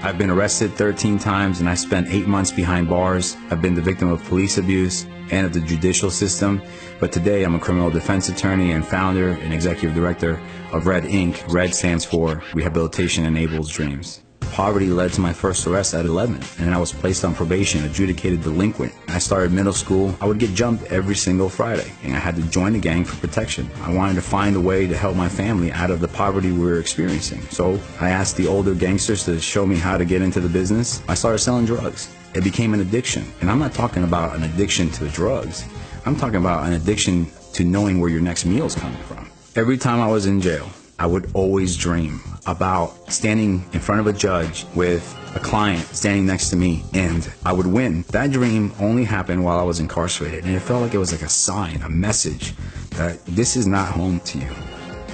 I've been arrested 13 times and I spent 8 months behind bars. I've been the victim of police abuse and of the judicial system. But today I'm a criminal defense attorney and founder and executive director of RED Inc. RED stands for Rehabilitation Enables Dreams. Poverty led to my first arrest at 11, and I was placed on probation, adjudicated delinquent. I started middle school. I would get jumped every single Friday, and I had to join the gang for protection. I wanted to find a way to help my family out of the poverty we were experiencing. So I asked the older gangsters to show me how to get into the business. I started selling drugs. It became an addiction, and I'm not talking about an addiction to the drugs. I'm talking about an addiction to knowing where your next meal is coming from. Every time I was in jail, I would always dream about standing in front of a judge with a client standing next to me, and I would win. That dream only happened while I was incarcerated, and it felt like it was like a sign, a message that this is not home to you.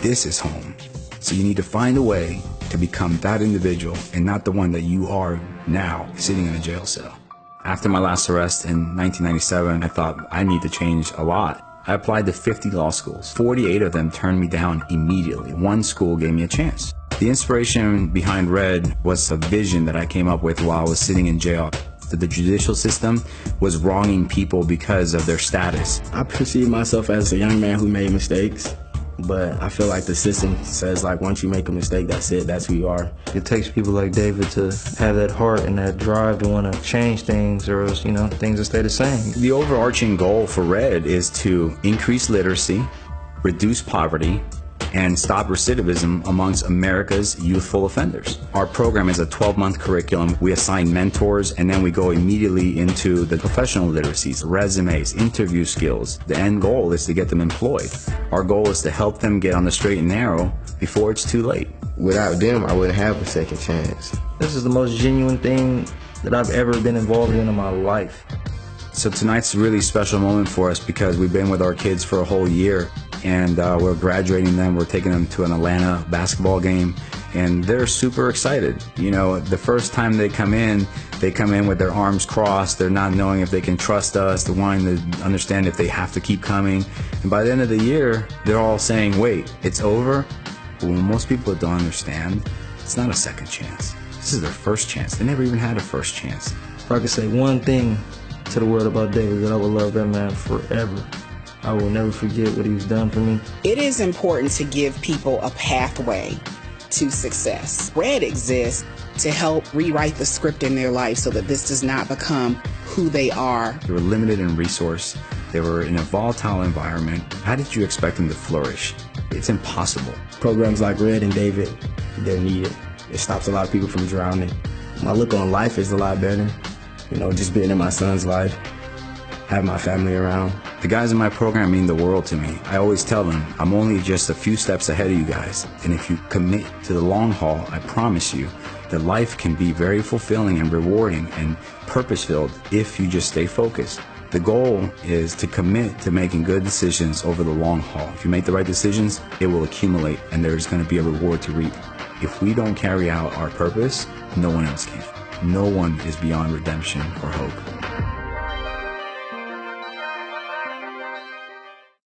This is home. So you need to find a way to become that individual and not the one that you are now sitting in a jail cell. After my last arrest in 1997, I thought I need to change a lot. I applied to 50 law schools. 48 of them turned me down immediately. One school gave me a chance. The inspiration behind RED was a vision that I came up with while I was sitting in jail. That the judicial system was wronging people because of their status. I perceive myself as a young man who made mistakes, but I feel like the system says, like, once you make a mistake, that's it, that's who you are. It takes people like David to have that heart and that drive to want to change things, or else, things will stay the same. The overarching goal for RED is to increase literacy, reduce poverty, and stop recidivism amongst America's youthful offenders. Our program is a 12-month curriculum. We assign mentors, and then we go immediately into the professional literacies, resumes, interview skills. The end goal is to get them employed. Our goal is to help them get on the straight and narrow before it's too late. Without them, I wouldn't have a second chance. This is the most genuine thing that I've ever been involved in my life. So tonight's a really special moment for us because we've been with our kids for a whole year, and we're graduating them. We're taking them to an Atlanta basketball game, and they're super excited. The first time they come in with their arms crossed. They're not knowing if they can trust us. They're wanting to understand if they have to keep coming. And by the end of the year, they're all saying, wait, it's over? But when most people don't understand, it's not a second chance. This is their first chance. They never even had a first chance. If I could say one thing to the world about David, that I would love that man forever. I will never forget what he's done for me. It is important to give people a pathway to success. RED exists to help rewrite the script in their life so that this does not become who they are. They were limited in resource. They were in a volatile environment. How did you expect them to flourish? It's impossible. Programs like RED and David, they're needed. It stops a lot of people from drowning. My look on life is a lot better. Just being in my son's life, have my family around. The guys in my program mean the world to me. I always tell them, I'm only just a few steps ahead of you guys. And if you commit to the long haul, I promise you that life can be very fulfilling and rewarding and purpose-filled if you just stay focused. The goal is to commit to making good decisions over the long haul. If you make the right decisions, it will accumulate and there's going to be a reward to reap. If we don't carry out our purpose, no one else can. No one is beyond redemption or hope.